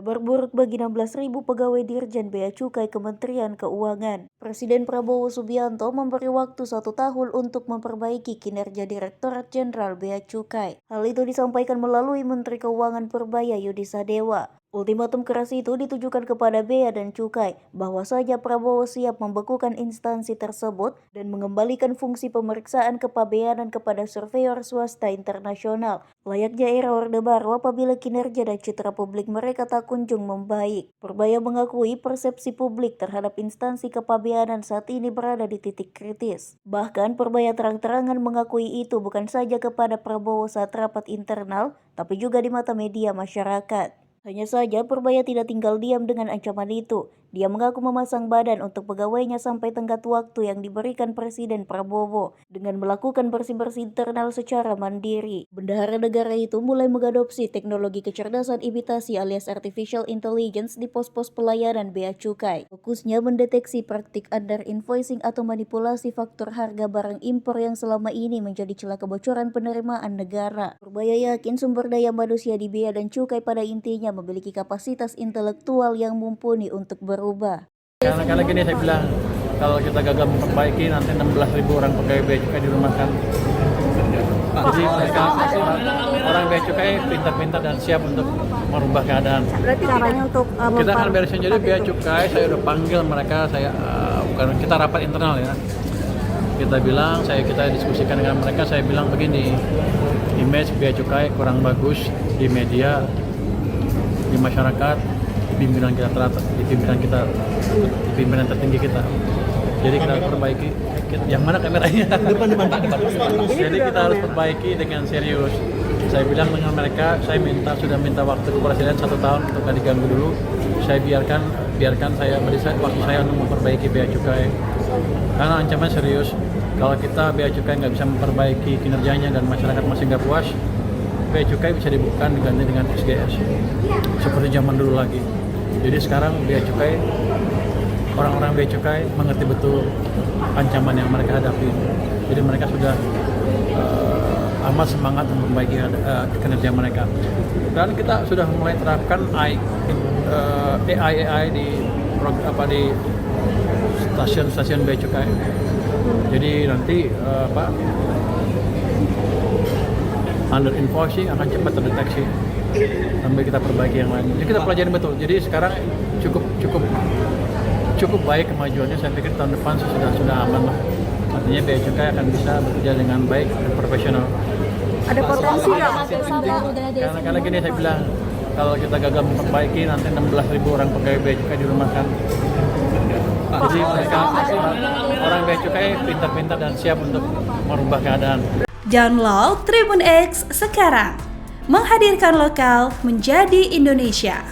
Kabar buruk bagi 16.000 pegawai Dirjen Bea Cukai Kementerian Keuangan. Presiden Prabowo Subianto memberi waktu 1 tahun untuk memperbaiki kinerja Direktorat Jenderal Bea Cukai. Hal itu disampaikan melalui Menteri Keuangan Purbaya Yudi Sadewa. Ultimatum keras itu ditujukan kepada Bea dan Cukai, bahwasanya Prabowo siap membekukan instansi tersebut dan mengembalikan fungsi pemeriksaan kepabeanan kepada surveyor swasta internasional. Layaknya era Orde Baru apabila kinerja dan citra publik mereka tak kunjung membaik. Purbaya mengakui persepsi publik terhadap instansi kepabeanan saat ini berada di titik kritis. Bahkan Purbaya terang-terangan mengakui itu bukan saja kepada Prabowo saat rapat internal, tapi juga di mata media masyarakat. Hanya saja Purbaya tidak tinggal diam dengan ancaman itu. Dia mengaku memasang badan untuk pegawainya sampai tenggat waktu yang diberikan Presiden Prabowo dengan melakukan bersih-bersih internal secara mandiri. Bendahara negara itu mulai mengadopsi teknologi kecerdasan imitasi alias artificial intelligence di pos-pos pelayanan Bea Cukai. Fokusnya mendeteksi praktik under invoicing atau manipulasi faktur harga barang impor yang selama ini menjadi celah kebocoran penerimaan negara. Purbaya yakin sumber daya manusia di Bea dan Cukai pada intinya memiliki kapasitas intelektual yang mumpuni untuk berubah. Karena gini saya bilang, kalau kita gagal memperbaiki nanti 16.000 orang pegawai Bea Cukai dirumahkan. Jadi mereka orang Bea Cukai pintar-pintar dan siap untuk merubah keadaan. Berarti caranya untuk kita akan beresin jadi Bea Cukai. Saya udah panggil mereka, bukan kita rapat internal ya. Kita bilang, kita diskusikan dengan mereka. Saya bilang begini, image Bea Cukai kurang bagus di media, di masyarakat, pimpinan tertinggi kita. Jadi kita harus perbaiki. Yang mana kameranya? Depan. Jadi kita harus perbaiki dengan serius. Saya bilang dengan mereka, saya sudah minta waktu ke Presiden 1 tahun untuk gak diganggu dulu. Saya biarkan saya beri waktu saya untuk memperbaiki Bea Cukai. Karena ancaman serius. Kalau kita Bea Cukai nggak bisa memperbaiki kinerjanya dan masyarakat masih nggak puas, Bea Cukai bisa dibuka diganti dengan SGS seperti zaman dulu lagi. Jadi sekarang Bea Cukai, orang-orang Bea Cukai mengerti betul ancaman yang mereka hadapi. Jadi mereka sudah amat semangat untuk memperbaiki kinerja mereka. Dan kita sudah mulai terapkan AI di stasiun-stasiun Bea Cukai. Jadi nanti under invoicing akan cepat terdeteksi sambil kita perbaiki yang lain. Jadi kita pelajari betul. Jadi sekarang cukup baik kemajuannya. Saya pikir tahun depan sudah aman lah. Artinya Bea Cukai akan bisa bekerja dengan baik dan profesional. Ada potensi nggak? Karena gini saya bilang, kalau kita gagal memperbaiki nanti 16.000 orang pegawai Bea Cukai dirumahkan. Jadi mereka orang Bea Cukai pintar-pintar dan siap untuk merubah keadaan. Download Tribun X sekarang, menghadirkan lokal menjadi Indonesia.